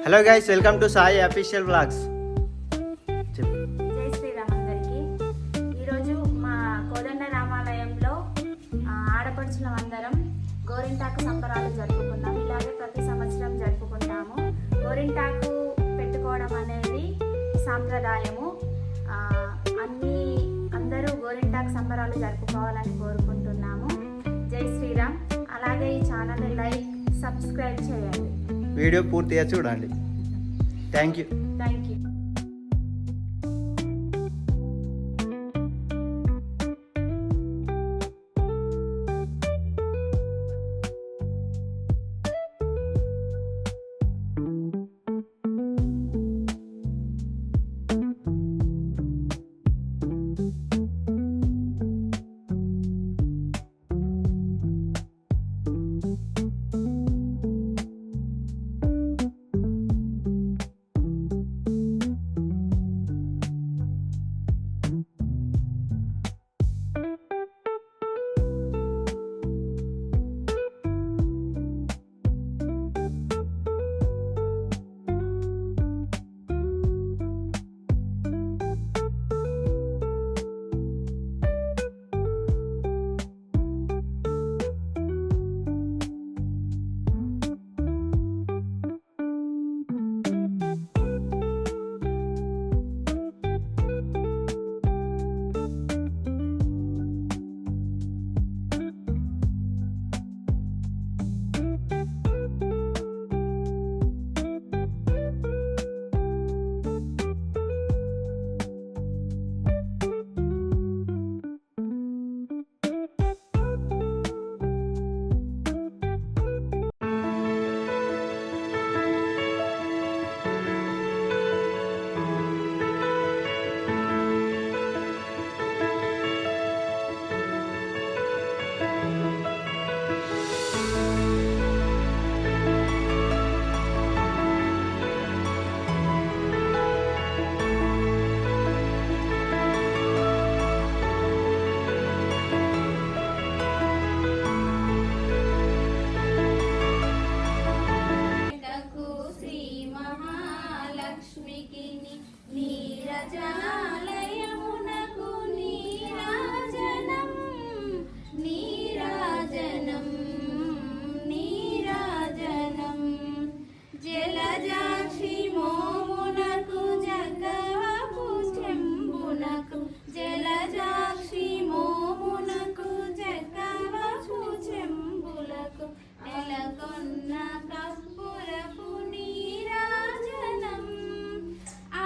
Hello guys, welcome to Sai official vlogs. జై శ్రీరామ్ అందరికీ. ఈరోజు మా కోదండ రామాలయంలో ఆడపడుచుల అందరం గోరింటాకు సంబరాలు జరుపుకున్నాం. ఇలాగే ప్రతి సంవత్సరం జరుపుకుంటాము. గోరింటాకు పెట్టుకోవడం అనేది సాంప్రదాయము. అందరూ గోరింటాకు సంబరాలు జరుపుకోవాలని కోరుకుంటున్నాము. జై శ్రీరామ్. అలాగే ఈ ఛానల్ లైక్, సబ్స్క్రైబ్ చేయండి. వీడియో పూర్తిగా చూడండి. Thank you. Thank you.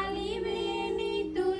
అలివేని తులసి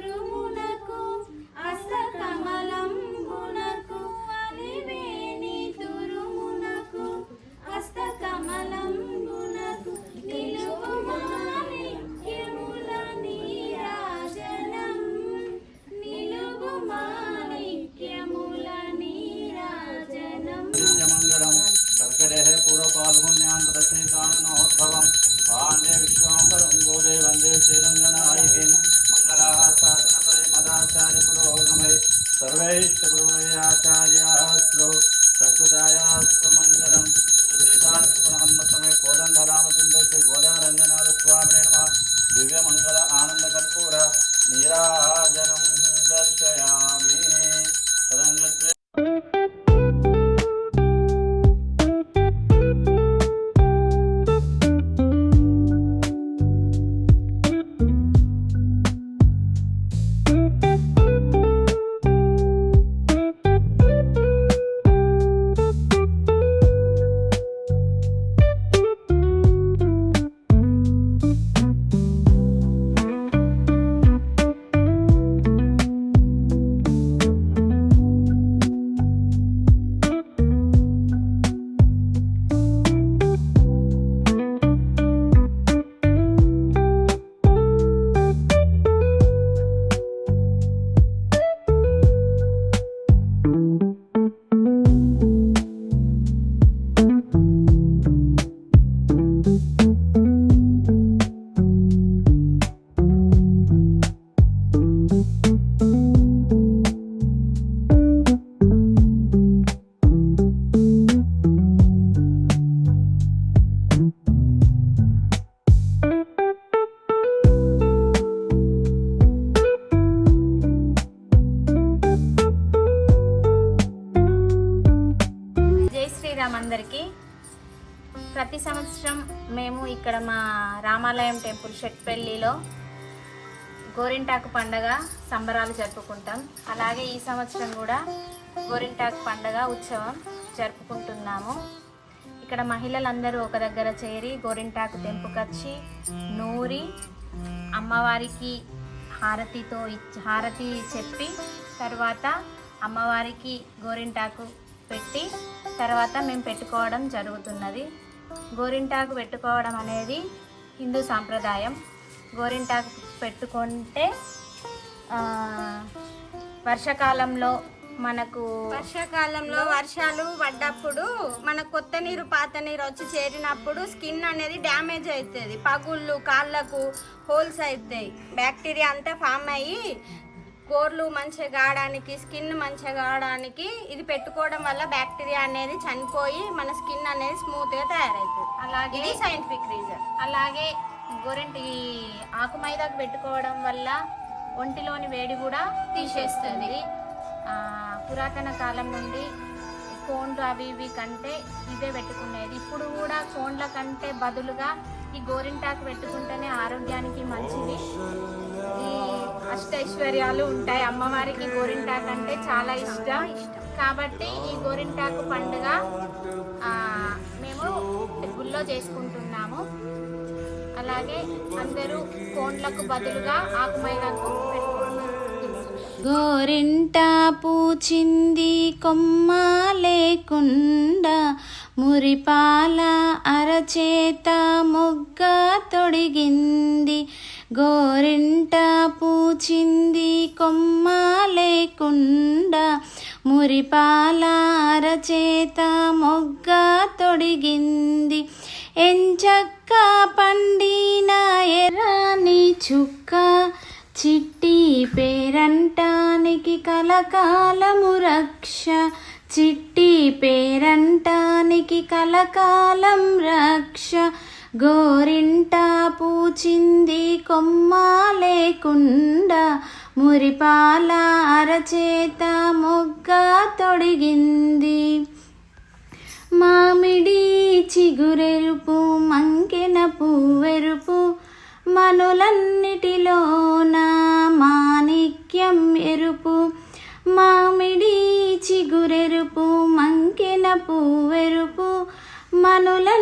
ప్రతి సంవత్సరం మేము ఇక్కడ మా రామాలయం టెంపుల్ షెట్పల్లిలో గోరింటాకు పండగ సంబరాలు జరుపుకుంటాం. అలాగే ఈ సంవత్సరం కూడా గోరింటాకు పండగ ఉత్సవం జరుపుకుంటున్నాము. ఇక్కడ మహిళలందరూ ఒక దగ్గర చేరి గోరింటాకు తెంపుకొచ్చి నూరి అమ్మవారికి హారతి చెప్పి తర్వాత అమ్మవారికి గోరింటాకు పెట్టి తర్వాత మేము పెట్టుకోవడం జరుగుతున్నది. గోరింటాకు పెట్టుకోవడం అనేది హిందూ సాంప్రదాయం. గోరింటాకు పెట్టుకుంటే వర్షాకాలంలో వర్షాలు పడ్డప్పుడు మనకు కొత్త నీరు పాత నీరు వచ్చి చేరినప్పుడు స్కిన్ అనేది డ్యామేజ్ అవుతుంది. పగుళ్ళు కాళ్ళకు హోల్స్ అవుతాయి. బ్యాక్టీరియా అంతా ఫామ్ అయ్యి గోర్లు మంచిగా కావడానికి స్కిన్ మంచిగా కావడానికి ఇది పెట్టుకోవడం వల్ల బ్యాక్టీరియా అనేది చనిపోయి మన స్కిన్ అనేది స్మూత్గా తయారవుతుంది. అలాగే ఇది సైంటిఫిక్ రీజన్. అలాగే గోరింటి ఆకు మైదాకు పెట్టుకోవడం వల్ల ఒంటిలోని వేడి కూడా తీసేస్తుంది. పురాతన కాలం నుండి కోండ్లు అవి ఇవి కంటే ఇదే పెట్టుకునేది. ఇప్పుడు కూడా కోండ్ల కంటే బదులుగా ఈ గోరింటాకు పెట్టుకుంటేనే ఆరోగ్యానికి మంచిది. ఈ అష్టైశ్వర్యాలు ఉంటాయి. అమ్మవారికి గోరింటాకు అంటే చాలా ఇష్టం కాబట్టి ఈ గోరింటాకు పండుగ మేము గుళ్ళో చేసుకుంటున్నాము. అలాగే అందరూ కోండ్లకు బదులుగా ఆకుమైదాకు పెట్టుకుంటున్నారు. గోరింట పూచింది కొమ్మ లేకుండా మురిపాల అరచేత మొగ్గ తొడిగింది. గోరింట పూచింది కొమ్మ లేకుండా మురిపాల అరచేత మొగ్గ తొడిగింది. ఎంచక్క పండిన ఎర్రని చుక్క చిట్టి పేరంటానికి కలకాలము రక్ష. చిట్టి పేరంటానికి కలకాలం రక్ష. గోరింట పూచింది కొమ్మ లేకుండా మురిపాల అరచేత మొగ్గ తొడిగింది. మామిడి చిగురెరుపు మంకెన పువ్వెరుపు మనులన్నిటిలోన మాణిక్యం ఎరుపు. మామిడి చిగురెరుపు మంకెన పువ్వెరుపు మనులన్నింటిలోన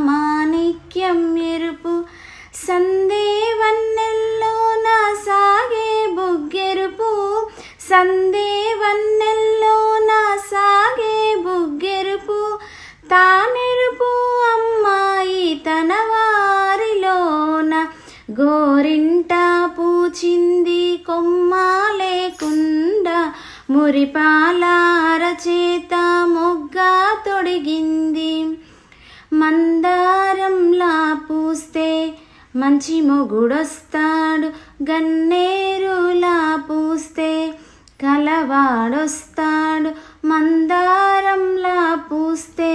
మాణిక్యం ఎరుపు. సందేవన్నెల్లోన సాగే బుగ్గెరుపు. సందేవన్నెల్లోన సాగే బుగ్గెరుపు. తానెరుపు అమ్మాయి తన వారిలోన. గోరింట పూచింది కొమ్మ లేకుండా మురిపాల అరచేత మొగ్గ తొడిగింది. మందారంలా పూస్తే మంచి మొగుడొస్తాడు. గన్నేరులా పూస్తే కలవాడొస్తాడు. మందారంలా పూస్తే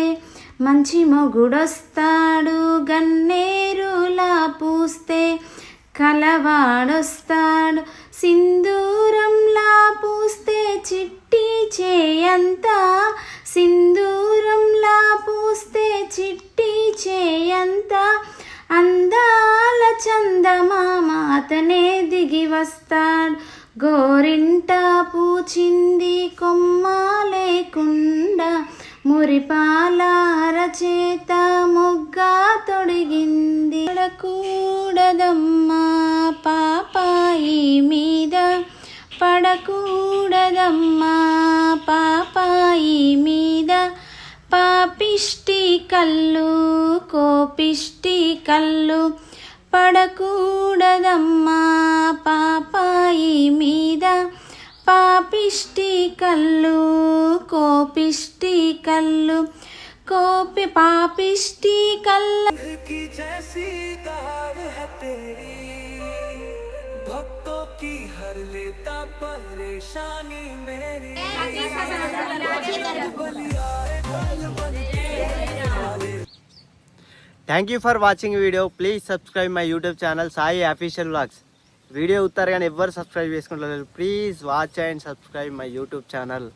మంచి మొగుడొస్తాడు. గన్నేరులా పూస్తే కలవాడొస్తాడు. సింధూరంలా పూస్తే చిట్టి చేయంతా. సింధూరంలా పూస్తే చిట్టి చేయంతా. అందాల చందమామ అతనే దిగి వస్తాడు. గోరింట పూచింది కొమ్మ లేకుండా మురిపాల అరచేత మొగ్గ తొడిగింది. పడకూడదమ్మా పాపాయి మీద. పడకూడదమ్మా పాపాయి మీద. పాపిష్టి కళ్ళు కోపిష్టి కళ్ళు. పడకూడదమ్మా పాపాయి మీద. పాపిష్టి కళ్ళు కోపిష్టి కళ్ళు. పాపిష్టి కళ్ళు. भक्तों की हर लेता परेशानी मेरी. Thank you for watching video. Please subscribe my YouTube channel Sai official vlogs. Video ఉత్తారు కానీ ఎవ్వరు సబ్స్క్రైబ్ చేసుకుంటలేదు. Please watch and subscribe my YouTube channel.